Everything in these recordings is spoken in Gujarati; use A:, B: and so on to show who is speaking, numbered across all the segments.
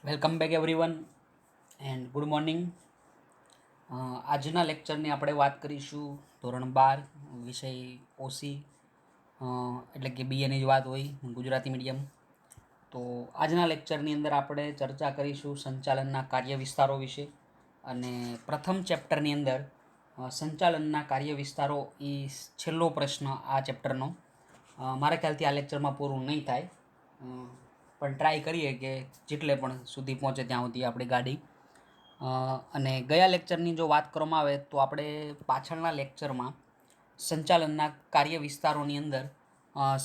A: Welcome back everyone and good morning. આજના લેક્ચરની આપણે વાત કરીશું ધોરણ 12 વિષય ઓસી, એટલે કે બીએની જ વાત હોય ગુજરાતી મીડિયમ. તો આજના લેક્ચરની અંદર આપણે ચર્ચા કરીશું સંચાલનના કાર્ય વિસ્તારો વિશે. અને પ્રથમ ચેપ્ટરની અંદર સંચાલનના કાર્ય વિસ્તારો એ છેલ્લો પ્રશ્ન આ ચેપ્ટરનો. મારા ખ્યાલથી આ લેક્ચરમાં પૂરું નહીં થાય, પણ ટ્રાય કરીએ કે જેટલે પણ સુધી પહોંચે ત્યાં સુધી આપણી ગાડી. અને ગયા લેક્ચરની જો વાત કરવામાં આવે તો આપણે પાછળના લેક્ચરમાં સંચાલનના કાર્ય વિસ્તારોની અંદર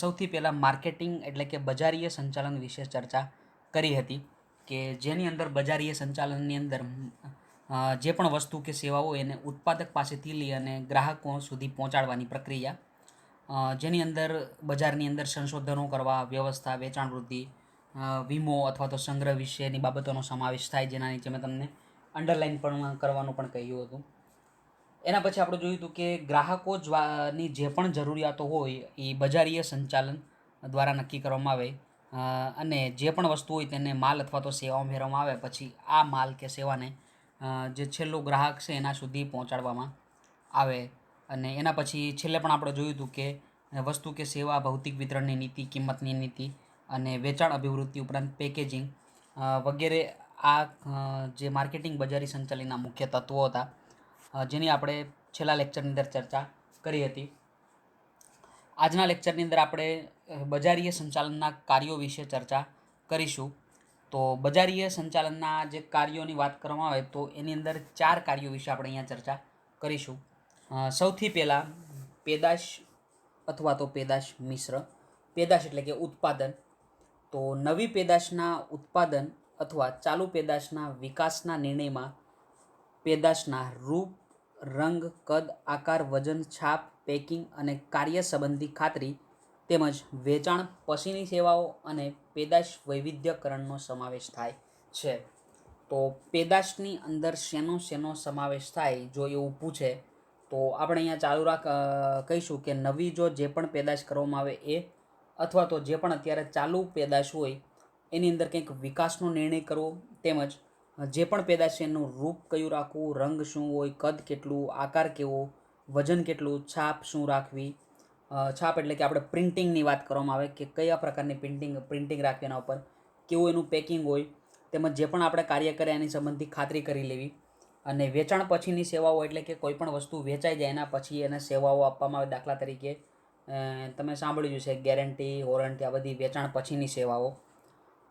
A: સૌથી પહેલાં માર્કેટિંગ એટલે કે બજારીય સંચાલન વિશે ચર્ચા કરી હતી, કે જેની અંદર બજારીય સંચાલનની અંદર જે પણ વસ્તુ કે સેવા હોય એને ઉત્પાદક પાસેથી લઈ અને ગ્રાહકો સુધી પહોંચાડવાની પ્રક્રિયા, જેની અંદર બજારની અંદર સંશોધનો કરવા, વ્યવસ્થા, વેચાણ વૃદ્ધિ, વીમો અથવા તો સંગ્રહ વિશેની બાબતોનો સમાવેશ થાય, જેના નીચે મેં તમને અંડરલાઇન પણ કરવાનું પણ કહ્યું હતું. એના પછી આપણે જોયું હતું કે ગ્રાહકો ની જે પણ જરૂરિયાતો હોય એ બજારીય સંચાલન દ્વારા નક્કી કરવામાં આવે, અને જે પણ વસ્તુ હોય તેને માલ અથવા તો સેવામાં ફેરવવામાં આવે પછી આ માલ કે સેવાને જે છેલ્લો ગ્રાહક છે એના સુધી પહોંચાડવામાં આવે. અને એના પછી છેલ્લે પણ આપણે જોયું હતું કે વસ્તુ કે સેવા ભૌતિક વિતરણની નીતિ, કિંમતની નીતિ અને વેચાણ અભિવૃદ્ધિ ઉપરાંત પેકેજિંગ વગેરે આ જે માર્કેટિંગ બજારી સંચાલનના મુખ્ય તત્વો હતા, જેની આપણે છેલ્લા લેક્ચરની અંદર ચર્ચા કરી હતી. આજના લેક્ચરની અંદર આપણે બજારીય સંચાલનના કાર્યો વિશે ચર્ચા કરીશું. તો બજારીય સંચાલનના જે કાર્યોની વાત કરવામાં આવે તો એની અંદર 4 કાર્યો વિશે આપણે અહીંયા ચર્ચા કરીશું. સૌથી પહેલાં પેદાશ અથવા તો પેદાશ મિશ્ર. પેદાશ એટલે કે ઉત્પાદન. તો નવી પેદાશના ઉત્પાદન અથવા ચાલુ પેદાશના વિકાસના નિર્ણયમાં પેદાશના રૂપ, રંગ, કદ, આકાર, વજન, છાપ, પેકિંગ અને કાર્ય સંબંધી ખાતરી તેમજ વેચાણ પછીની સેવાઓ અને પેદાશ વૈવિધ્યકરણનો સમાવેશ થાય છે. તો પેદાશની અંદર શેનો સમાવેશ થાય જો એવું પૂછે તો આપણે અહીંયા કહીશું કે નવી જે પણ પેદાશ કરવામાં આવે એ, અથવા તો જે પણ અત્યારે ચાલુ પેદાશ હોય એની અંદર કંઈક વિકાસનો નિર્ણય કરવો, તેમજ જે પણ પેદાશ છે એનું રૂપ કયું રાખવું, રંગ શું હોય, કદ કેટલું, આકાર કેવો, વજન કેટલું, છાપ શું રાખવી. છાપ એટલે કે આપણે પ્રિન્ટિંગની વાત કરવામાં આવે કે કયા પ્રકારની પ્રિન્ટિંગ રાખવી, એના ઉપર કેવું એનું પેકિંગ હોય, તેમજ જે પણ આપણે કાર્ય કર્યા એની સંબંધી ખાતરી કરી લેવી. અને વેચાણ પછીની સેવાઓ એટલે કે કોઈ પણ વસ્તુ વેચાઈ જાય એના પછી એને સેવાઓ આપવામાં આવે. દાખલા તરીકે તમે સાંભળ્યું છે ગેરંટી, વોરંટી, આ બધી વેચાણ પછીની સેવાઓ.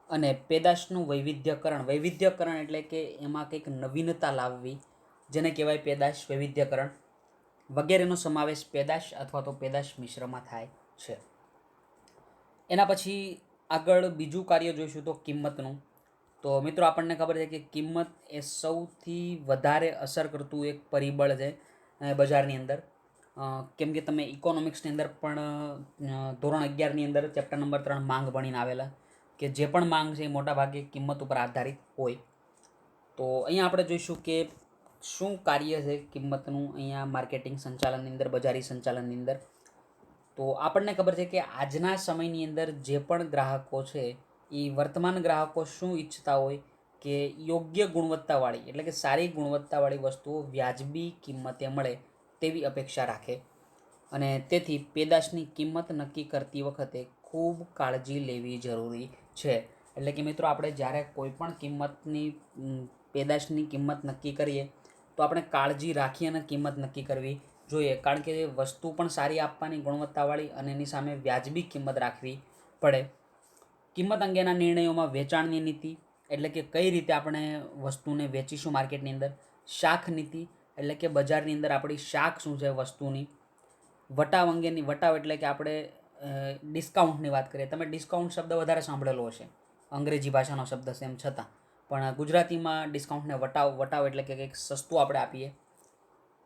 A: અને પેદાશનું વૈવિધ્યકરણ એટલે કે એમાં કંઈક નવીનતા લાવવી, જેને કહેવાય પેદાશ વૈવિધ્યકરણ વગેરેનો સમાવેશ પેદાશ અથવા તો પેદાશ મિશ્રમાં થાય છે. એના પછી આગળ બીજું કાર્ય જોઈશું તો કિંમતનું. તો મિત્રો આપણને ખબર છે કે કિંમત એ સૌથી વધારે અસર કરતું એક પરિબળ છે બજારની અંદર. કેમ કે તમે ઇકોનોમિક્સની અંદર પણ ધોરણ 11ની અંદર ચેપ્ટર નંબર 3 માંગ ભણીને આવેલા, કે જે પણ માંગ છે એ મોટાભાગે કિંમત ઉપર આધારિત હોય. તો અહીંયા આપણે જોઈશું કે શું કાર્ય છે કિંમતનું અહીંયા માર્કેટિંગ સંચાલનની અંદર, બજારી સંચાલનની અંદર. તો આપણને ખબર છે કે આજના સમયની અંદર જે પણ ગ્રાહકો છે એ વર્તમાન ગ્રાહકો શું ઈચ્છતા હોય કે યોગ્ય ગુણવત્તાવાળી એટલે કે સારી ગુણવત્તાવાળી વસ્તુઓ વ્યાજબી કિંમતે મળે તેવી અપેક્ષા રાખે. અને તેથી પેદાશની કિંમત નક્કી કરતી વખતે ખૂબ કાળજી લેવી જરૂરી છે. એટલે કે મિત્રો આપણે જ્યારે કોઈ પણ પેદાશની કિંમત નક્કી કરીએ તો આપણે કાળજી રાખી અને કિંમત નક્કી કરવી જોઈએ. કારણ કે વસ્તુ પણ સારી આપવાની, ગુણવત્તાવાળી, અને એની સામે વ્યાજબી કિંમત રાખવી પડે. કિંમત અંગેના નિર્ણયોમાં વેચાણની નીતિ એટલે કે કઈ રીતે આપણે વસ્તુને વેચીશું માર્કેટની અંદર. શાખ નીતિ એટલે કે બજારની અંદર આપણી શાખ શું છે વસ્તુની. વટાવ એટલે કે આપણે ડિસ્કાઉન્ટની વાત કરીએ. તમે ડિસ્કાઉન્ટ શબ્દ વધારે સાંભળેલો હશે, અંગ્રેજી ભાષાનો શબ્દ છે એમ છતાં પણ ગુજરાતીમાં ડિસ્કાઉન્ટને વટાવ એટલે કે કંઈક સસ્તું આપણે આપીએ.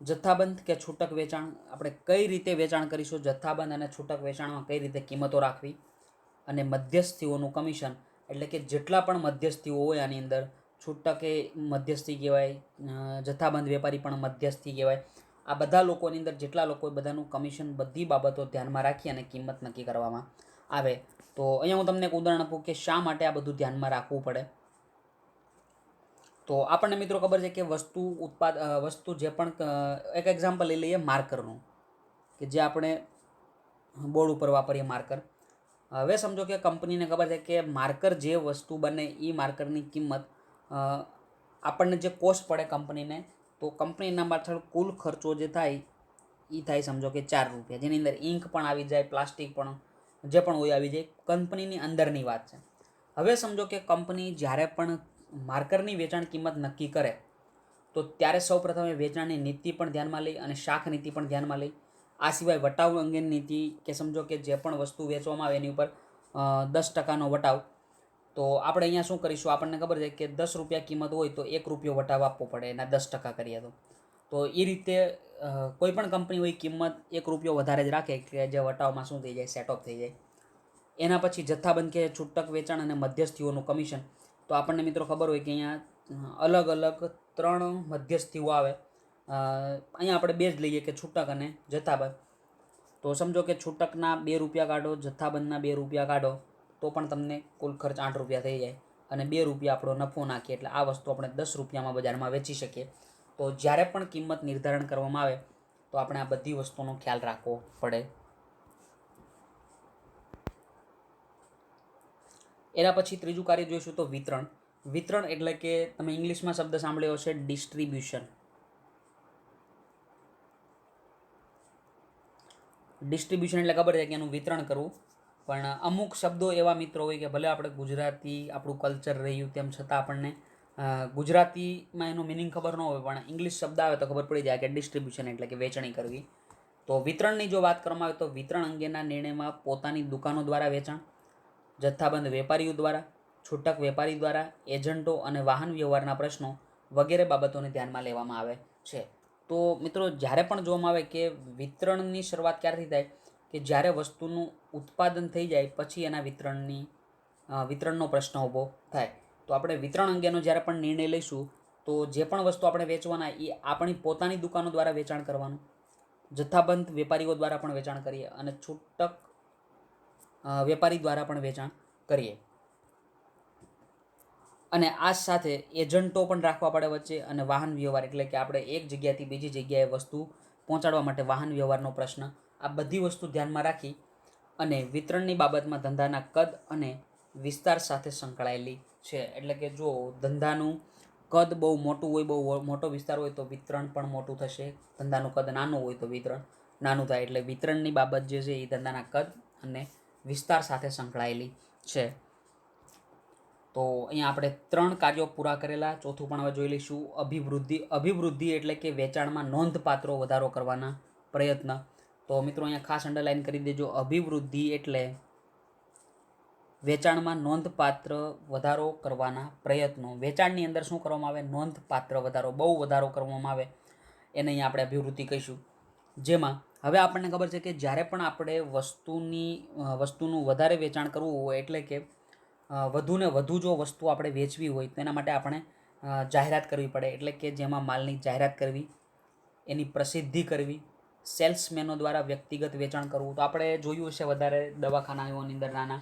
A: જથ્થાબંધ કે છૂટક વેચાણ, આપણે કઈ રીતે વેચાણ કરીશું, જથ્થાબંધ અને છૂટક વેચાણમાં કઈ રીતે કિંમતો રાખવી. અને મધ્યસ્થીઓનું કમિશન એટલે કે જેટલા પણ મધ્યસ્થીઓ હોય આની અંદર, છૂટકે મધ્યસ્થી કહેવાય, જથ્થાબંધ વેપારી પણ મધ્યસ્થી કહેવાય. આ બધા લોકોની અંદર જેટલા લોકો બધાનું કમિશન, બધી બાબતો ધ્યાનમાં રાખી અને કિંમત નક્કી કરવામાં આવે. તો અહીંયા હું તમને એક ઉદાહરણ આપું કે શા માટે આ બધું ધ્યાનમાં રાખવું પડે. તો આપણને મિત્રો ખબર છે કે વસ્તુ જે પણ એક એક્ઝામ્પલ લઈ લઈએ માર્કરનું, કે જે આપણે બોર્ડ ઉપર વાપરીએ માર્કર. હવે સમજો કે કંપનીને ખબર છે કે માર્કર જે વસ્તુ બને એ માર્કરની કિંમત આપણને જે કોસ્ટ પડે કંપનીને, તો કંપનીના પાછળ કુલ ખર્ચો જે થાય એ થાય સમજો કે 4 રૂપિયા, જેની અંદર ઇંક પણ આવી જાય, પ્લાસ્ટિક પણ જે પણ હોય આવી જાય, કંપનીની અંદરની વાત છે. હવે સમજો કે કંપની જ્યારે પણ માર્કરની વેચાણ કિંમત નક્કી કરે તો ત્યારે સૌપ્રથમ એ વેચાણની નીતિ પણ ધ્યાનમાં લઈ અને શાખ નીતિ પણ ધ્યાનમાં લઈ. આ સિવાય વટાવ અંગેની નીતિ, કે સમજો કે જે પણ વસ્તુ વેચવામાં આવે એની ઉપર 10% વટાવ. તો આપણે અહીંયા શું કરીશું, આપણને ખબર છે કે 10 રૂપિયા કિંમત હોય તો 1 રૂપિયો વટાવ આપવો પડે, એના 10% કરીએ તો એ રીતે કોઈ પણ કંપની હોય કિંમત 1 રૂપિયો વધારે જ રાખે કે જે વટાવમાં શું થઈ જાય, સેટઅપ થઈ જાય. એના પછી જથ્થાબંધ કે છૂટક વેચાણ અને મધ્યસ્થીઓનું કમિશન. તો આપણને મિત્રો ખબર હોય કે અહીંયા અલગ અલગ 3 મધ્યસ્થીઓ આવે. અહીંયા આપણે 2 જ લઈએ કે છૂટક અને જથ્થાબંધ. તો સમજો કે છૂટકના 2 રૂપિયા કાઢો, જથ્થાબંધના 2 રૂપિયા કાઢો, તો પણ તમને કુલ ખર્ચ 8 રૂપિયા થઈ જાય અને 2 રૂપિયા આપણો નફો નાખીએ એટલે આ વસ્તુ આપણે 10 રૂપિયામાં બજારમાં વેચી શકીએ. તો જ્યારે પણ કિંમત નિર્ધારણ કરવામાં આવે તો આપણે આ બધી વસ્તુનો ખ્યાલ રાખવો પડે. એના પછી ત્રીજું કાર્ય જોઈશું તો વિતરણ. વિતરણ એટલે કે તમે ઇંગ્લિશમાં શબ્દ સાંભળ્યો હશે ડિસ્ટ્રીબ્યુશન. ડિસ્ટ્રીબ્યુશન એટલે ખબર છે કે એનું વિતરણ કરવું, પણ અમુક શબ્દો એવા મિત્રો હોય કે ભલે આપણે ગુજરાતી આપણું કલ્ચર રહ્યું તેમ છતાં આપણને ગુજરાતીમાં એનું મિનિંગ ખબર ન હોય, પણ ઇંગ્લિશ શબ્દ આવે તો ખબર પડી જાય કે ડિસ્ટ્રીબ્યુશન એટલે કે વેચણી કરવી. તો વિતરણની જો વાત કરવામાં આવે તો વિતરણ અંગેના નિર્ણયમાં પોતાની દુકાનો દ્વારા વેચાણ, જથ્થાબંધ વેપારીઓ દ્વારા, છૂટક વેપારી દ્વારા, એજન્ટો અને વાહન વ્યવહારના પ્રશ્નો વગેરે બાબતોને ધ્યાનમાં લેવામાં આવે છે. તો મિત્રો જ્યારે પણ જોવામાં આવે કે વિતરણની શરૂઆત ક્યારથી થાય, કે જ્યારે વસ્તુનું ઉત્પાદન થઈ જાય પછી એના વિતરણનો પ્રશ્ન ઊભો થાય. તો આપણે વિતરણ અંગેનો જ્યારે પણ નિર્ણય લઈશું તો જે પણ વસ્તુ આપણે વેચવાના એ આપણી પોતાની દુકાનો દ્વારા વેચાણ કરવાનું, જથ્થાબંધ વેપારીઓ દ્વારા પણ વેચાણ કરીએ અને છૂટક વેપારી દ્વારા પણ વેચાણ કરીએ. અને આ સાથે એજન્ટો પણ રાખવા પડે વચ્ચે, અને વાહન વ્યવહાર એટલે કે આપણે એક જગ્યાએથી બીજી જગ્યાએ વસ્તુ પહોંચાડવા માટે વાહન વ્યવહારનો પ્રશ્ન. આ બધી વસ્તુ ધ્યાનમાં રાખી અને વિતરણની બાબતમાં ધંધાના કદ અને વિસ્તાર સાથે સંકળાયેલી છે. એટલે કે જો ધંધાનું કદ બહુ મોટું હોય, બહુ મોટો વિસ્તાર હોય તો વિતરણ પણ મોટું થશે. ધંધાનું કદ નાનું હોય તો વિતરણ નાનું થાય. એટલે વિતરણની બાબત જે છે એ ધંધાના કદ અને વિસ્તાર સાથે સંકળાયેલી છે. તો અહીંયા આપણે 3 કાર્યો પૂરા કરેલા. ચોથું પણ હવે જોઈ લઈશું, અભિવૃદ્ધિ. અભિવૃદ્ધિ એટલે કે વેચાણમાં નોંધપાત્ર વધારો કરવાના પ્રયત્ન. તો મિત્રો અહીંયા ખાસ અંડરલાઈન કરી દેજો, અભિવૃદ્ધિ એટલે વેચાણમાં નોંધપાત્ર વધારો કરવાના પ્રયત્નો. વેચાણની અંદર શું કરવામાં આવે, નોંધપાત્ર વધારો, બહુ વધારો કરવામાં આવે એને અહીંયા આપણે અભિવૃદ્ધિ કહીશું. જેમાં હવે આપણને ખબર છે કે જ્યારે પણ આપણે વસ્તુનું વધારે વેચાણ કરવું હોય, એટલે કે વધુને વધુ જો વસ્તુ આપણે વેચવી હોય તેના માટે આપણે જાહેરાત કરવી પડે. એટલે કે જેમાં માલની જાહેરાત કરવી, એની પ્રસિદ્ધિ કરવી, સેલ્સમેનો દ્વારા વ્યક્તિગત વેચાણ કરવું. તો આપણે જોયું હશે વધારે દવાખાનાઓની અંદર નાના,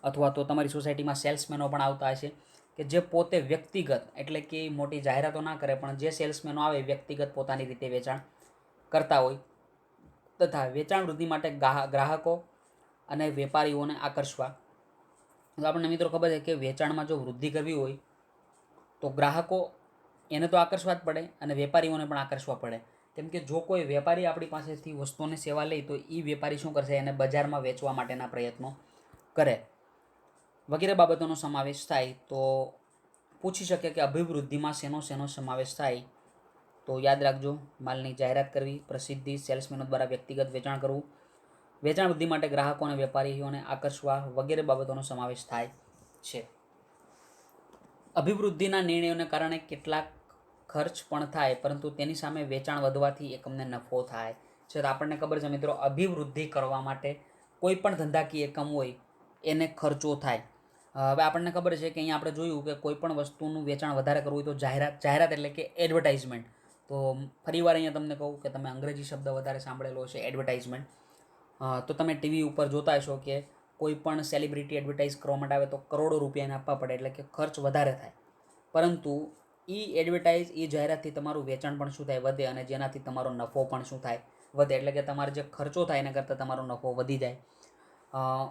A: અથવા તો તમારી સોસાયટીમાં સેલ્સમેનો પણ આવતા હશે કે જે પોતે વ્યક્તિગત, એટલે કે મોટી જાહેરાતો ના કરે પણ જે સેલ્સમેનો આવે વ્યક્તિગત પોતાની રીતે વેચાણ કરતા હોય. તથા વેચાણ વૃદ્ધિ માટે ગ્રાહકો અને વેપારીઓને આકર્ષવા. તો આપણને મિત્રો ખબર છે કે વેચાણમાં જો વૃદ્ધિ કરવી હોય તો ગ્રાહકો એને તો આકર્ષવા જ પડે અને વેપારીઓને પણ આકર્ષવા પડે. કેમ કે જો કોઈ વેપારી આપણી પાસેથી વસ્તુની સેવા લે તો એ વેપારી શું કરશે, એને બજારમાં વેચવા માટેના પ્રયત્નો કરે. વગેરે બાબતોનો સમાવેશ થાય. તો પૂછી શકે કે અભિવૃદ્ધિમાં શેનો સમાવેશ થાય, તો યાદ રાખજો, માલની જાહેરાત કરવી, પ્રસિદ્ધિ, સેલ્સમેનો દ્વારા વ્યક્તિગત વેચાણ કરવું, વેચાણ વૃદ્ધિ માટે ગ્રાહકો અને વેપારીઓને આકર્ષવા વગેરે બાબતોનો સમાવેશ થાય છે. અભિવૃદ્ધિના નિર્ણયોને કારણે કેટલાક ખર્ચ પણ થાય, પરંતુ તેની સામે વેચાણ વધવાથી એકમને નફો થાય છે. તો આપણને ખબર છે મિત્રો, અભિવૃદ્ધિ કરવા માટે કોઈ પણ ધંધાકીય એકમ હોય એને ખર્ચો થાય. હવે આપણને ખબર છે કે અહીંયા આપણે જોયું કે કોઈ પણ વસ્તુનું વેચાણ વધારે કરવું હોય તો જાહેરાત એટલે કે એડવર્ટાઇઝમેન્ટ. તો ફરીવાર અહીંયા તમને કહું કે તમે અંગ્રેજી શબ્દ વધારે સાંભળેલો હશે, એડવર્ટાઇઝમેન્ટ. તો તમે ટીવી ઉપર જોતા હશો કે કોઈ પણ સેલિબ્રિટી એડવર્ટાઇઝ કરવા માટે આવે તો કરોડો રૂપિયા એને આપવા પડે, એટલે કે ખર્ચ વધારે થાય. પરંતુ એડવર્ટાઇઝ જાહેરાતથી તમારું વેચાણ પણ શું થાય વધે, અને જેનાથી તમારો નફો પણ શું થાય વધે. એટલે કે તમારે જે ખર્ચો થાય એના કરતાં તમારો નફો વધી જાય.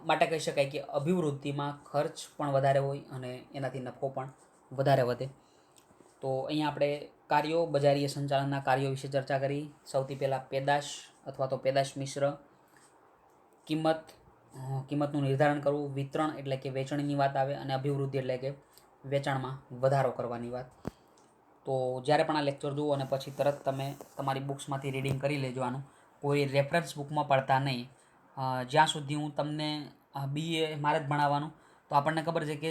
A: માટે કહી શકાય કે અભિવૃદ્ધિમાં ખર્ચ પણ વધારે હોય અને એનાથી નફો પણ વધારે વધે. તો અહીંયા આપણે કાર્યો, બજારીય સંચાલનના કાર્યો વિશે ચર્ચા કરી. સૌથી પહેલાં પેદાશ અથવા તો પેદાશ મિશ્ર, કિંમતનું નિર્ધારણ કરવું, વિતરણ એટલે કે વેચણીની વાત આવે, અને અભિવૃદ્ધિ એટલે કે વેચાણમાં વધારો કરવાની વાત. તો જ્યારે પણ આ લેક્ચર જુઓ અને પછી તરત તમે તમારી બુક્સમાંથી રીડિંગ કરી લેજો. આનું કોઈ રેફરન્સ બુકમાં પડતા નહીં. જ્યાં સુધી હું તમને BA મારે જ ભણાવવાનું, તો આપણને ખબર છે કે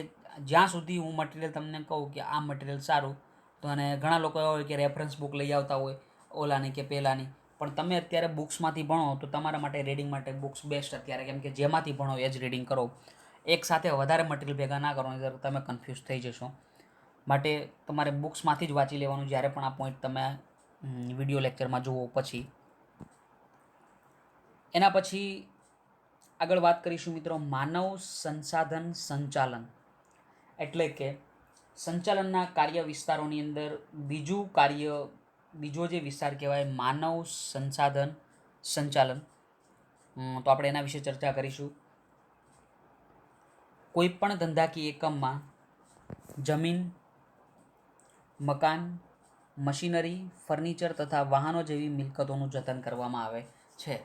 A: જ્યાં સુધી હું મટીરિયલ તમને કહું કે આ મટીરિયલ સારું, તો અને ઘણા લોકો એવા હોય કે રેફરન્સ બુક લઈ આવતા હોય ઓલાની કે પહેલાંની, પણ તમે અત્યારે બુક્સમાંથી ભણો તો તમારા માટે રીડિંગ માટે બુક્સ બેસ્ટ અત્યારે, કેમ કે જેમાંથી ભણો એ જ રીડિંગ કરો. એક સાથે વધારે મટીરિયલ ભેગા ના કરો નહીંતર તમે કન્ફ્યુઝ થઈ જશો. માટે તમારે બુક્સમાંથી જ વાંચી લેવાનું જ્યારે પણ આ પોઈન્ટ તમે વિડીયો લેક્ચરમાં જુઓ. પછી એના પછી આગળ વાત કરીશું મિત્રો, માનવ સંસાધન સંચાલન. એટલે કે સંચાલનના કાર્ય વિસ્તારોની અંદર બીજો જે વિસ્તાર કહેવાય માનવ સંસાધન સંચાલન. તો આપણે એના વિશે ચર્ચા કરીશું. કોઈ પણ ધંધાકીય એકમમાં જમીન, મકાન, મશીનરી, ફર્નિચર તથા વાહનો જેવી મિલકતોનું જતન કરવામાં આવે છે.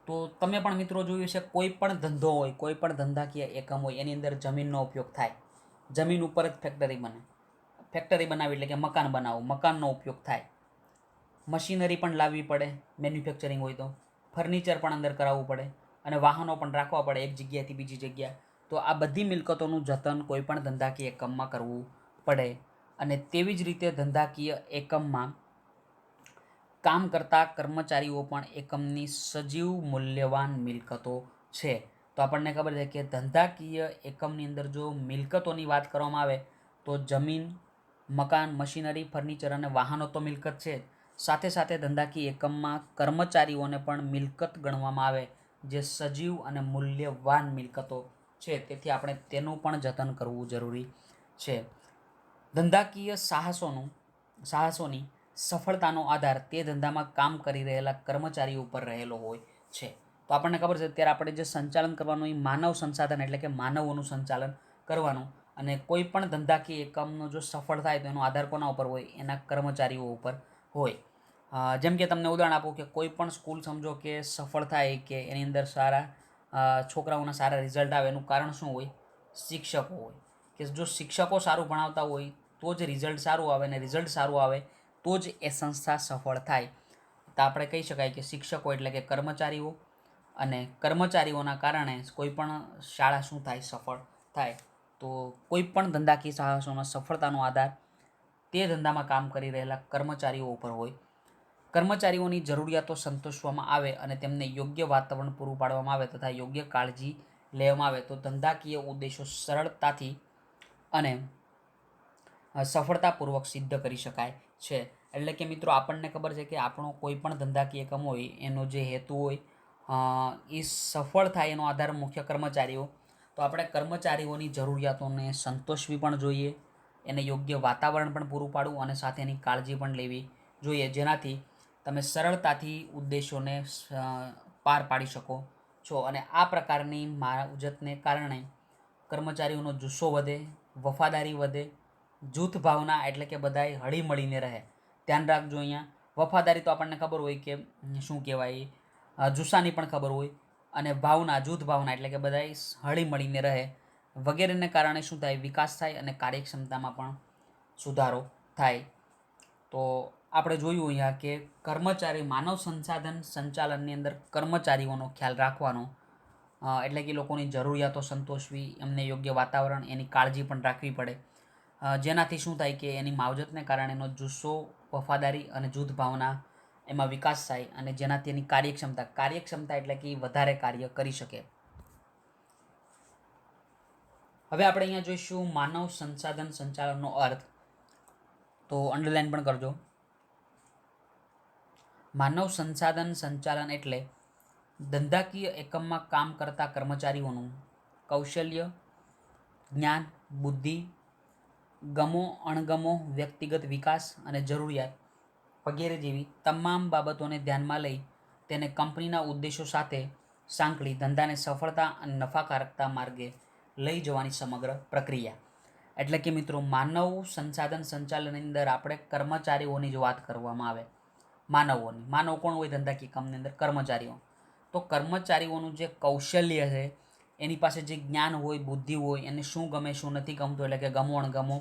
A: તો તમે પણ મિત્રો જોયું છે, કોઈ પણ ધંધો હોય, કોઈ પણ ધંધાકીય એકમ હોય, એની અંદર જમીનનો ઉપયોગ થાય. જમીન ઉપર જ ફેક્ટરી બને. ફેક્ટરી બનાવી એટલે કે મકાન બનાવવું, મકાનનો ઉપયોગ થાય. મશીનરી પણ લાવવી પડે મેન્યુફેક્ચરિંગ હોય તો, ફર્નિચર પણ અંદર કરાવવું પડે, અને વાહનો પણ રાખવા પડે એક જગ્યાએથી બીજી જગ્યા. તો આ બધી મિલકતોનું જતન કોઈ પણ ધંધાકીય એકમમાં કરવું પડે. અને તેવી જ રીતે ધંધાકીય એકમમાં કામ કરતા કર્મચારીઓ પણ એકમની સજીવ મૂલ્યવાન મિલકતો છે. તો આપણને ખબર છે કે ધંધાકીય એકમની અંદર જો મિલકતોની વાત કરવામાં આવે તો જમીન, મકાન, મશીનરી, ફર્નિચર અને વાહનો તો મિલકત છે. સાથે સાથે ધંધાકીય એકમમાં કર્મચારીઓને પણ મિલકત ગણવામાં આવે, જે સજીવ અને મૂલ્યવાન મિલકતો છે. તેથી આપણે તેનું પણ જતન કરવું જરૂરી છે. ધંધાકીય સાહસોની સફળતાનો આધાર તે ધંધામાં કામ કરી રહેલા કર્મચારીઓ ઉપર રહેલો હોય છે. તો આપણને ખબર છે અત્યારે આપણે જે સંચાલન કરવાનું એ માનવ સંસાધન એટલે કે માનવોનું સંચાલન કરવાનું. અને કોઈ પણ ધંધાકીય એકમનો જો સફળ થાય તો એનો આધાર કોના ઉપર હોય? એના કર્મચારીઓ ઉપર હોય. જેમ કે તમને ઉદાહરણ આપું કે કોઈ પણ સ્કૂલ સમજો કે સફળ થાય કે એની અંદર છોકરાઓના સારા રિઝલ્ટ આવે, એનું કારણ શું હોય? શિક્ષકો હોય. કે જો શિક્ષકો સારું ભણાવતા હોય તો જ રિઝલ્ટ સારું આવે, અને રિઝલ્ટ સારું આવે તો જ એ સંસ્થા સફળ થાય. તો આપણે કહી શકાય કે શિક્ષકો એટલે કે કર્મચારીઓ, અને કર્મચારીઓના કારણે કોઈ પણ શાળા શું થાય? સફળ થાય. તો કોઈ પણ ધંધાકીય સાહસોના સફળતાનો આધાર તે ધંધામાં કામ કરી રહેલા કર્મચારીઓ ઉપર હોય. કર્મચારીઓની જરૂરિયાતો સંતોષવામાં આવે અને તેમને યોગ્ય વાતાવરણ પૂરું પાડવામાં આવે તથા યોગ્ય કાળજી લેવામાં આવે તો ધંધાકીય ઉદ્દેશો સરળતાથી અને સફળતાપૂર્વક સિદ્ધ કરી શકાય છે. એટલે કે મિત્રો આપણને ખબર છે કે આપણો કોઈ પણ ધંધાકીય એકમ હોય એનો જે હેતુ હોય એ સફળ થાય એનો આધાર મુખ્ય કર્મચારીઓ. તો આપણે કર્મચારીઓની જરૂરિયાતોને સંતોષવી પણ જોઈએ, એને યોગ્ય વાતાવરણ પણ પૂરું પાડવું અને સાથે એની કાળજી પણ લેવી જોઈએ, જેનાથી તમે સરળતાથી ઉદ્દેશોને પાર પાડી શકો છો. અને આ પ્રકારની માવજતને કારણે કર્મચારીઓનો જુસ્સો વધે, વફાદારી વધે, જૂથ ભાવના એટલે કે બધાએ હળી મળીને રહે. ધ્યાન રાખજો, અહીંયા વફાદારી તો આપણને ખબર હોય કે શું કહેવાય, જુસ્સાની પણ ખબર હોય, અને ભાવના, જૂથ ભાવના એટલે કે બધાએ હળી મળીને રહે વગેરેને કારણે શું થાય? વિકાસ થાય અને કાર્યક્ષમતામાં પણ સુધારો થાય. તો આપણે જોયું અહીંયા કે માનવ સંસાધન સંચાલનની અંદર કર્મચારીઓનો ખ્યાલ રાખવાનો, એટલે કે લોકોની જરૂરિયાતો સંતોષવી, એમને યોગ્ય વાતાવરણ, એની કાળજી પણ રાખવી પડે, જેનાથી શું થાય કે એની માવજતને કારણે એનો જુસ્સો, વફાદારી અને જૂથ ભાવના એમાં વિકાસ થાય, અને જેનાથી એની કાર્યક્ષમતા એટલે કે વધારે કાર્ય કરી શકે. હવે આપણે અહીંયા જોઈશું માનવ સંસાધન સંચાલનનો અર્થ. તો અંડરલાઈન પણ કરજો. માનવ સંસાધન સંચાલન એટલે ધંધાકીય એકમમાં કામ કરતા કર્મચારીઓનું કૌશલ્ય, જ્ઞાન, બુદ્ધિ, ગમો અણગમો, વ્યક્તિગત વિકાસ અને જરૂરિયાત વગેરે જેવી તમામ બાબતોને ધ્યાનમાં લઈ તેને કંપનીના ઉદ્દેશો સાથે સાંકળી ધંધાને સફળતા અને નફાકારકતા માર્ગે લઈ જવાની સમગ્ર પ્રક્રિયા. એટલે કે મિત્રો, માનવ સંસાધન સંચાલનની અંદર આપણે કર્મચારીઓની જ વાત કરવામાં આવે. માનવ કોણ હોય ધંધાકીય કંપની અંદર? કર્મચારીઓ. તો કર્મચારીઓનું જે કૌશલ્ય છે, એની પાસે જે જ્ઞાન હોય, બુદ્ધિ હોય, એને શું ગમે શું નથી ગમતું, એટલે કે ગમો અણગમો,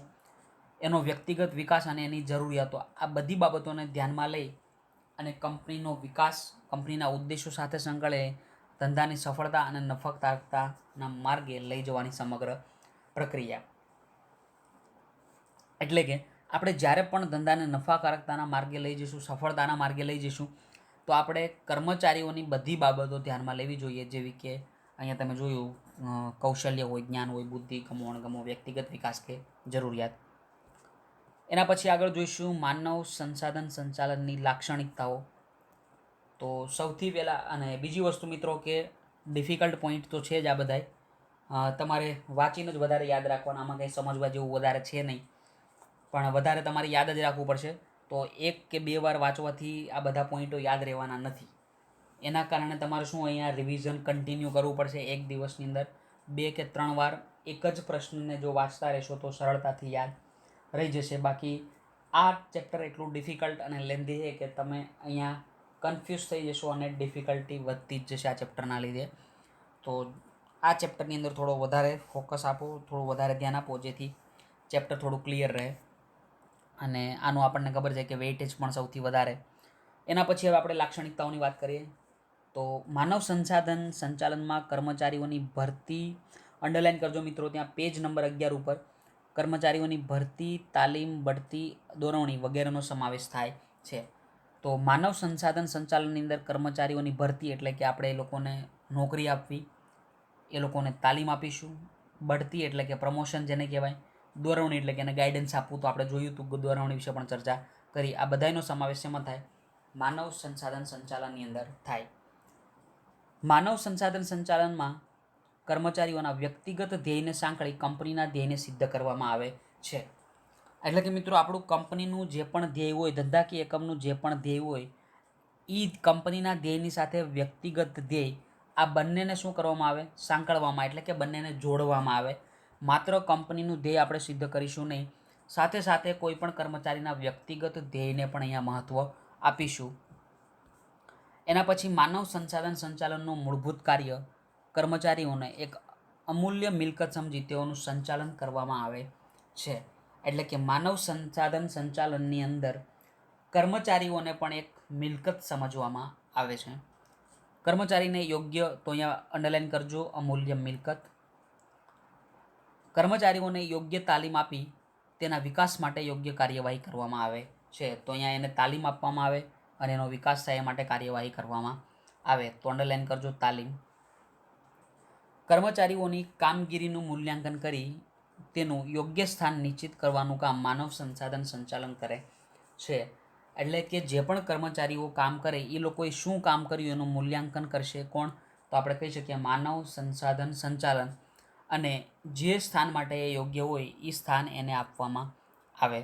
A: એનો વ્યક્તિગત વિકાસ અને એની જરૂરિયાતો, આ બધી બાબતોને ધ્યાનમાં લઈ અને કંપનીનો વિકાસ, કંપનીના ઉદ્દેશો સાથે સંકળે ધંધાની સફળતા અને નફાકારકતાના માર્ગે લઈ જવાની સમગ્ર પ્રક્રિયા. એટલે કે આપણે જ્યારે પણ ધંધાને નફાકારકતાના માર્ગે લઈ જઈશું, સફળતાના માર્ગે લઈ જઈશું, તો આપણે કર્મચારીઓની બધી બાબતો ધ્યાનમાં લેવી જોઈએ. જેવી કે અહીંયા તમે જોયું, કૌશલ્ય હોય, જ્ઞાન હોય, બુદ્ધિ, ગમો અણગમો, વ્યક્તિગત વિકાસ કે જરૂરિયાત. એના પછી આગળ જોઈશું માનવ સંસાધન સંચાલનની લાક્ષણિકતાઓ. તો સૌથી પહેલાં, અને બીજી વસ્તુ મિત્રો કે ડિફિકલ્ટ પોઈન્ટ તો છે જ આ બધાય, તમારે વાંચીને જ વધારે યાદ રાખવાના, આમાં કંઈ સમજવા જેવું વધારે છે નહીં, પણ વધારે તમારે યાદ જ રાખવું પડશે. તો 1 કે 2 વાર વાંચવાથી આ બધા પોઈન્ટો યાદ રહેવાના નથી. એના કારણે તમારે શું અહીંયા રિવિઝન કન્ટિન્યુ કરવું પડશે. એક દિવસની અંદર 2 કે 3 વાર એક જ પ્રશ્નને જો વાંચતા રહેશો તો સરળતાથી યાદ રહી જશે. બાકી આ ચેપ્ટર એટલું ડિફિકલ્ટ અને લેન્ધી છે કે તમે અહીંયા કન્ફ્યુઝ થઈ જશો અને ડિફિકલ્ટી વધતી જ જશે આ ચેપ્ટરના લીધે. તો આ ચેપ્ટરની અંદર થોડો વધારે ફોકસ આપો, થોડું વધારે ધ્યાન આપો, જેથી ચેપ્ટર થોડું ક્લિયર રહે. અને આનું આપણને ખબર છે કે વેઇટેજ પણ સૌથી વધારે. એના પછી હવે આપણે લાક્ષણિકતાઓની વાત કરીએ. તો માનવ સંસાધન સંચાલનમાં કર્મચારીઓની ભરતી, અંડરલાઇન કરજો મિત્રો, ત્યાં પેજ નંબર 11 ઉપર કર્મચારીઓની ભરતી, તાલીમ, બઢતી, દોરવણી વગેરેનો સમાવેશ થાય છે. તો માનવ સંસાધન સંચાલનની અંદર કર્મચારીઓની ભરતી એટલે કે આપણે એ લોકોને નોકરી આપવી, એ લોકોને તાલીમ આપીશું. બઢતી એટલે કે પ્રમોશન જેને કહેવાય. દોરવણી એટલે કે એને ગાઈડન્સ આપવું, તો આપણે જોયું હતું, દોરવણી વિશે પણ ચર્ચા કરી. આ બધાનો સમાવેશ એમાં થાય, માનવ સંસાધન સંચાલનની અંદર થાય. માનવ સંસાધન સંચાલનમાં કર્મચારીઓના વ્યક્તિગત ધ્યેયને સાંકળી કંપનીના ધ્યેયને સિદ્ધ કરવામાં આવે છે. એટલે કે મિત્રો, આપણું કંપનીનું જે પણ ધ્યેય હોય, ધંધાકીય એકમનું જે પણ ધ્યેય હોય, એ કંપનીના ધ્યેયની સાથે વ્યક્તિગત ધ્યેય, આ બંનેને શું કરવામાં આવે? સાંકળવામાં, એટલે કે બંનેને જોડવામાં આવે. માત્ર કંપનીનું ધ્યેય આપણે સિદ્ધ કરીશું નહીં, સાથે સાથે કોઈ પણ કર્મચારીના વ્યક્તિગત ધ્યેયને પણ અહીંયા મહત્ત્વ આપીશું. એના પછી માનવ સંસાધન સંચાલનનું મૂળભૂત કાર્ય કર્મચારીઓને એક અમૂલ્ય મિલકત સમજી તેઓનું સંચાલન કરવામાં આવે છે. એટલે કે માનવ સંસાધન સંચાલનની અંદર કર્મચારીઓને પણ એક મિલકત સમજવામાં આવે છે. કર્મચારીને યોગ્ય, તો અહીંયા અંડરલાઇન કરજો, અમૂલ્ય મિલકત. કર્મચારીઓને યોગ્ય તાલીમ આપી તેના વિકાસ માટે યોગ્ય કાર્યવાહી કરવામાં આવે છે. તો અહીંયા એને તાલીમ આપવામાં આવે અને એનો વિકાસ થાય એ માટે કાર્યવાહી કરવામાં આવે. તો અંડરલાઇન કરજો, તાલીમ. કર્મચારીઓની કામગીરીનું મૂલ્યાંકન કરી તેનું યોગ્ય સ્થાન નિશ્ચિત કરવાનું કામ માનવ સંસાધન સંચાલન કરે છે. એટલે કે જે પણ કર્મચારીઓ કામ કરે, એ લોકોએ શું કામ કર્યું એનું મૂલ્યાંકન કરશે કોણ? તો આપણે કહી શકીએ માનવ સંસાધન સંચાલન. અને જે સ્થાન માટે એ યોગ્ય હોય એ સ્થાન એને આપવામાં આવે.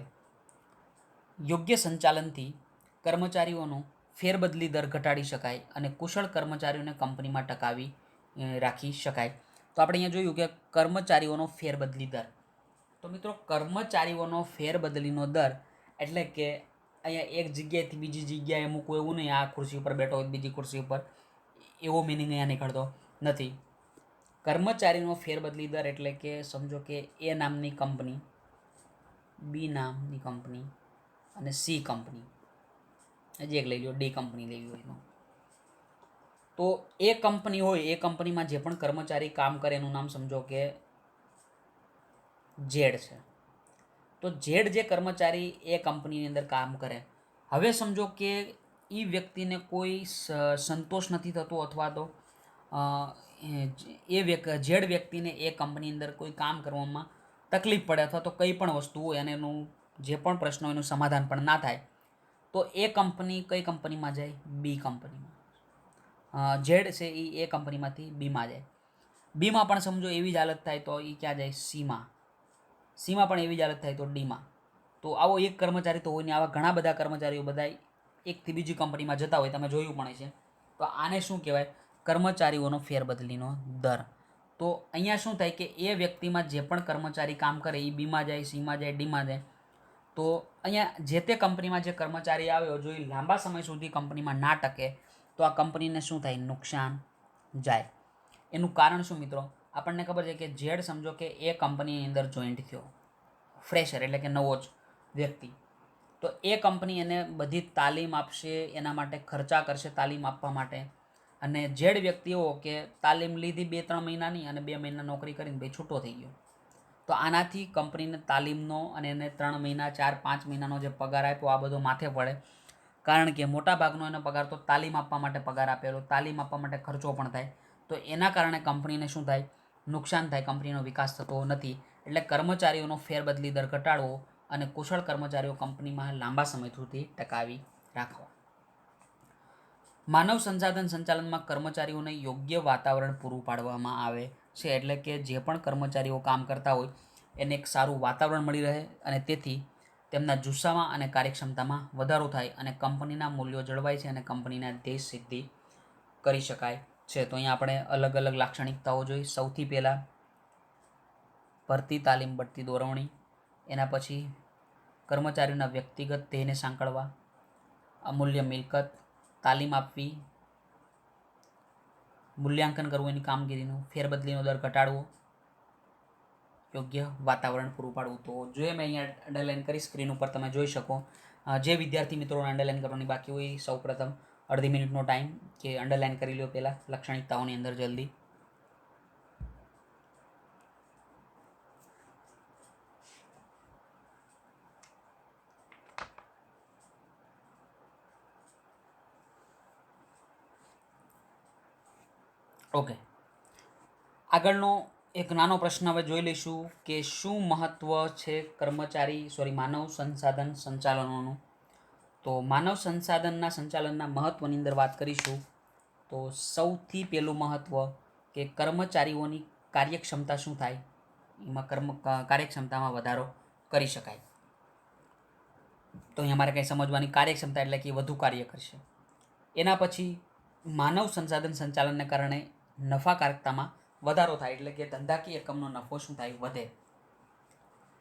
A: યોગ્ય સંચાલનથી કર્મચારીઓનો ફેરબદલી દર ઘટાડી શકાય અને કુશળ કર્મચારીઓને કંપનીમાં ટકાવી રાખી શકાય. તો આપણે અહીંયા જોયું કે કર્મચારીઓનો ફેરબદલી દર. તો મિત્રો, કર્મચારીઓનો ફેરબદલીનો દર એટલે કે અહીંયા એક જગ્યાએથી બીજી જગ્યાએ મૂકવું, એવું નહીં આ ખુરશી ઉપર બેઠો હોય બીજી ખુરશી ઉપર, એવો મિનિંગ અહીંયા નીકળતો નથી. કર્મચારીનો ફેરબદલી દર એટલે કે સમજો કે એ નામની કંપની, બી નામની કંપની અને સી કંપની, હજી એક લઈ લો, ડી કંપની લેવી હોય તો એ કંપની હોય, એ કંપનીમાં જે પણ કર્મચારી કામ કરે એનું નામ સમજો કે ઝેડ છે. તો ઝેડ જે કર્મચારી એ કંપનીની અંદર કામ કરે, હવે સમજો કે એ વ્યક્તિને કોઈ સંતોષ નથી થતો, અથવા તો ઝેડ વ્યક્તિને એ કંપની અંદર કોઈ કામ કરવામાં તકલીફ પડે, અથવા તો કંઈ પણ વસ્તુ હોય અને એનું જે પણ પ્રશ્ન હોય એનું સમાધાન પણ ના થાય, તો એ કંપની કઈ કંપનીમાં જાય? બી કંપનીમાં. ઝેડ છે એ કંપનીમાંથી બીમાં જાય. બીમાં પણ સમજો એવી જ હાલત થાય તો એ ક્યાં જાય? સીમાં. સીમાં પણ એવી જ હાલત થાય તો ડીમાં. તો આવો એક કર્મચારી તો હોય ને, આવા ઘણા બધા કર્મચારીઓ બધા એકથી બીજી કંપનીમાં જતા હોય, તમે જોયું પણ છે. તો આને શું કહેવાય? કર્મચારીઓનો ફેરબદલીનો દર. તો અહીંયા શું થાય કે એ વ્યક્તિમાં જે પણ કર્મચારી કામ કરે એ બીમાં જાય, સીમાં જાય, ડીમાં જાય. તો અહીંયા જે તે કંપનીમાં જે કર્મચારી આવ્યો જો એ લાંબા સમય સુધી કંપનીમાં ના ટકે તો આ કંપનીને શું થાય? નુકસાન જાય. એનું કારણ શું મિત્રો? આપણને ખબર છે કે જેડ સમજો કે એ કંપનીની અંદર જોઈન્ટ થયો, ફ્રેશર એટલે કે નવો જ વ્યક્તિ, તો એ કંપની એને બધી તાલીમ આપશે, એના માટે ખર્ચા કરશે તાલીમ આપવા માટે. અને જેડ વ્યક્તિ એવો કે તાલીમ લીધી 2-3 મહિનાની અને 2 મહિના નોકરી કરીને ભાઈ છૂટો થઈ ગયો. તો આનાથી કંપનીને તાલીમનો અને એને 3 મહિના 4-5 મહિનાનો જે પગાર આપ્યો આ બધો માથે પડે. કારણ કે મોટાભાગનો એનો પગાર તો તાલીમ આપવા માટે પગાર આપેલો, તાલીમ આપવા માટે ખર્ચો પણ થાય. તો એના કારણે કંપનીને શું થાય? નુકસાન થાય, કંપનીનો વિકાસ થતો નથી. એટલે કર્મચારીઓનો ફેરબદલી દર ઘટાડવો અને કુશળ કર્મચારીઓ કંપનીમાં લાંબા સમય સુધી ટકાવી રાખવા. માનવ સંસાધન સંચાલનમાં કર્મચારીઓને યોગ્ય વાતાવરણ પૂરું પાડવામાં આવે છે. એટલે કે જે પણ કર્મચારીઓ કામ કરતા હોય એને એક સારું વાતાવરણ મળી રહે અને તેથી તેમના જુસ્સામાં અને કાર્યક્ષમતામાં વધારો થાય અને કંપનીના મૂલ્યો જળવાય છે અને કંપનીના ધ્યેય સિદ્ધિ કરી શકાય છે. તો અહીંયા આપણે અલગ અલગ લાક્ષણિકતાઓ જોઈ. સૌથી પહેલાં ભરતી, તાલીમ, બઢતી, દોરવણી. એના પછી કર્મચારીઓના વ્યક્તિગત ધ્યેયને સાંકળવા, અમૂલ્ય મિલકત, તાલીમ આપવી, મૂલ્યાંકન કરવું એની કામગીરીનું, ફેરબદલીનો દર ઘટાડવો, યોગ્ય વાતાવરણ પૂરું પાડવું. તો જોઈએ મેં અહીંયા અંડરલાઇન કરી સ્ક્રીન ઉપર તમે જોઈ શકો. જે વિદ્યાર્થી મિત્રોને અંડરલાઇન કરવાની બાકી હોય સૌપ્રથમ અડધી મિનિટનો ટાઈમ કે અંડરલાઇન કરી લો પહેલાં લાક્ષણિકતાઓની અંદર જલ્દી. ઓકે, આગળનો એક નાનો પ્રશ્ન હવે જોઈ લઈશું કે શું મહત્ત્વ છે માનવ સંસાધન સંચાલનોનું. તો માનવ સંસાધનના સંચાલનના મહત્ત્વની અંદર વાત કરીશું તો સૌથી પહેલું મહત્ત્વ કે કર્મચારીઓની કાર્યક્ષમતા શું થાય, એમાં કાર્યક્ષમતામાં વધારો કરી શકાય. તો અહીંયા મારે કંઈ સમજવાની, કાર્યક્ષમતા એટલે કે વધુ કાર્ય કરશે. એના પછી માનવ સંસાધન સંચાલનને કારણે નફાકારકતામાં વધારો થાય એટલે કે ધંધાકીય એકમનો નફો શું થાય? વધે.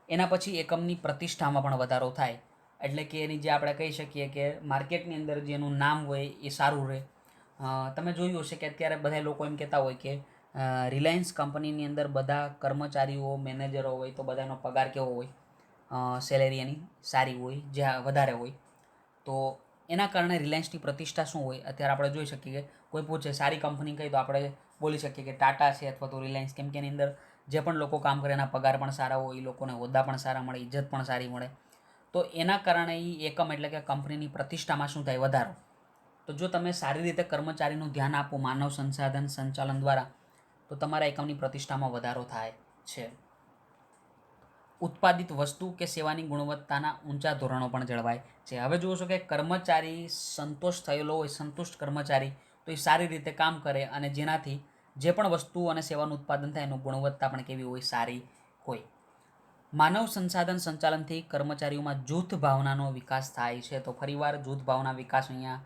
A: એના પછી એકમની પ્રતિષ્ઠામાં પણ વધારો થાય એટલે કે એની જે આપણે કહી શકીએ કે માર્કેટની અંદર જેનું નામ હોય એ સારું રહે. તમે જોયું હશે કે અત્યારે બધા લોકો એમ કહેતા હોય કે રિલાયન્સ કંપનીની અંદર બધા કર્મચારીઓ, મેનેજરો હોય તો બધાનો પગાર કેવો હોય? સેલેરી એની સારી હોય, જ્યાં વધારે હોય. તો એના કારણે રિલાયન્સની પ્રતિષ્ઠા શું હોય? અત્યારે આપણે જોઈ શકીએ કે કોઈ પૂછે સારી કંપની કઈ, તો આપણે બોલી શકીએ કે ટાટા છે અથવા તો રિલાયન્સ. કેમ કે એની અંદર જે પણ લોકો કામ કરે એના પગાર પણ સારા હોય, એ લોકોને હોદ્દા પણ સારા મળે, ઇજ્જત પણ સારી મળે. તો એના કારણે એ એકમ એટલે કે કંપનીની પ્રતિષ્ઠામાં શું થાય? વધારો. તો જો તમે સારી રીતે કર્મચારીનું ધ્યાન આપો માનવ સંસાધન સંચાલન દ્વારા તો તમારા એકમની પ્રતિષ્ઠામાં વધારો થાય છે. ઉત્પાદિત વસ્તુ કે સેવાની ગુણવત્તાના ઊંચા ધોરણો પણ જળવાય છે. હવે જુઓ છો કે કર્મચારી સંતોષ થયેલો હોય, સંતુષ્ટ કર્મચારી, તો એ સારી રીતે કામ કરે અને જેનાથી જે પણ વસ્તુ અને સેવાનું ઉત્પાદન થાય એનું ગુણવત્તા પણ કેવી હોય? સારી હોય. માનવ સંસાધન સંચાલનથી કર્મચારીઓમાં જૂથ ભાવનાનો વિકાસ થાય છે. તો ફરીવાર જૂથ ભાવના વિકાસ અહીંયા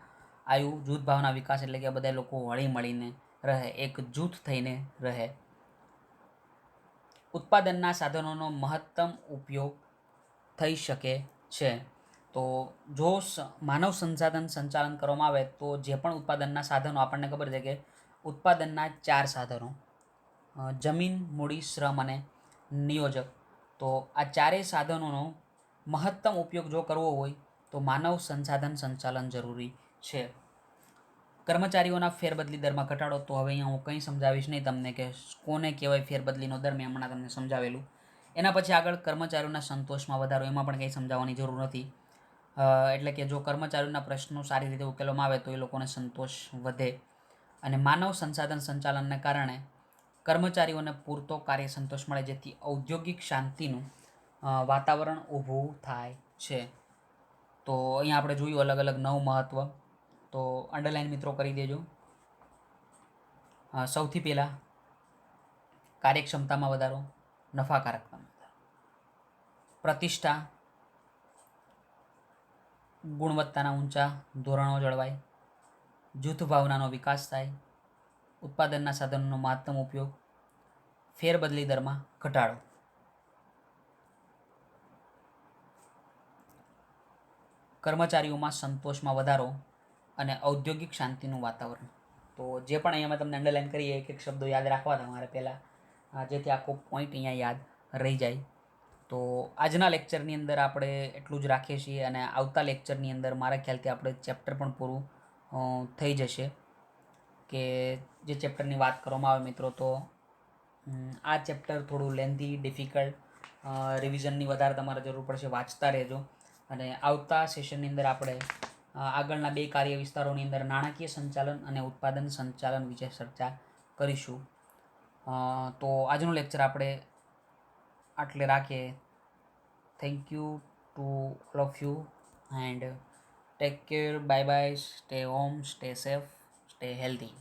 A: આવ્યું. જૂથ ભાવના વિકાસ એટલે કે બધા લોકો હળી મળીને રહે, એક જૂથ થઈને રહે. ઉત્પાદનના સાધનોનો મહત્તમ ઉપયોગ થઈ શકે છે. તો જો માનવ સંસાધન સંચાલન કરવામાં આવે તો જે પણ ઉત્પાદનના સાધનો, આપણને ખબર છે કે ઉત્પાદનના 4 સાધનો, જમીન, મૂડી, શ્રમ અને નિયોજક. તો આ ચારેય સાધનોનો મહત્તમ ઉપયોગ જો કરવો હોય તો માનવ સંસાધન સંચાલન જરૂરી છે. કર્મચારીઓના ફેરબદલી દરમાં ઘટાડો. તો હવે અહીંયા હું કંઈ સમજાવીશ નહીં તમને કે કોને કહેવાય ફેરબદલીનો દર, મેં હમણાં તમને સમજાવેલું. એના પછી આગળ કર્મચારીઓના સંતોષમાં વધારો, એમાં પણ કંઈ સમજાવવાની જરૂર નથી. એટલે કે જો કર્મચારીઓના પ્રશ્નો સારી રીતે ઉકેલવામાં આવે તો એ લોકોને સંતોષ વધે. અને માનવ સંસાધન સંચાલનને કારણે કર્મચારીઓને પૂરતો કાર્ય સંતોષ મળે જેથી ઔદ્યોગિક શાંતિનું વાતાવરણ ઊભું થાય છે. તો અહીંયા આપણે જોયું અલગ અલગ 9 મહત્ત્વ. તો અંડરલાઇન મિત્રો કરી દેજો. સૌથી પહેલાં કાર્યક્ષમતામાં વધારો, નફાકારકતામાં વધારો. પ્રતિષ્ઠા, ગુણવત્તાના ઊંચા ધોરણો જળવાય, જૂથ ભાવનાનો વિકાસ થાય, ઉત્પાદનના સાધનોનો મહત્તમ ઉપયોગ, ફેરબદલી દરમાં ઘટાડો. કર્મચારીઓમાં સંતોષમાં વધારો અને ઔદ્યોગિક શાંતિનું વાતાવરણ. તો જે પણ અહીંયા મેં તમને અંડરલાઈન કરી એક એક શબ્દો યાદ રાખવા તમારે પહેલાં, જેથી આખો પોઈન્ટ અહીંયા યાદ રહી જાય. તો આજના લેક્ચરની અંદર આપણે એટલું જ રાખીએ છીએ અને આવતા લેક્ચરની અંદર મારા ખ્યાલથી આપણે ચેપ્ટર પણ પૂરું થઈ જશે. કે જે ચેપ્ટરની વાત કરવામાં આવે મિત્રો, તો આ ચેપ્ટર થોડું લેન્ધી, ડિફિકલ્ટ, રિવિઝનની વધારે તમારે જરૂર પડશે, વાંચતા રહેજો. અને આવતા સેશનની અંદર આપણે આગળના 2 કાર્ય વિસ્તારોની અંદર નાણાકીય સંચાલન અને ઉત્પાદન સંચાલન વિશે ચર્ચા કરીશું. તો આજનું લેક્ચર આપણે આટલે રાખીએ. Thank you to all of you and take care. Bye bye. Stay home, stay safe, stay healthy.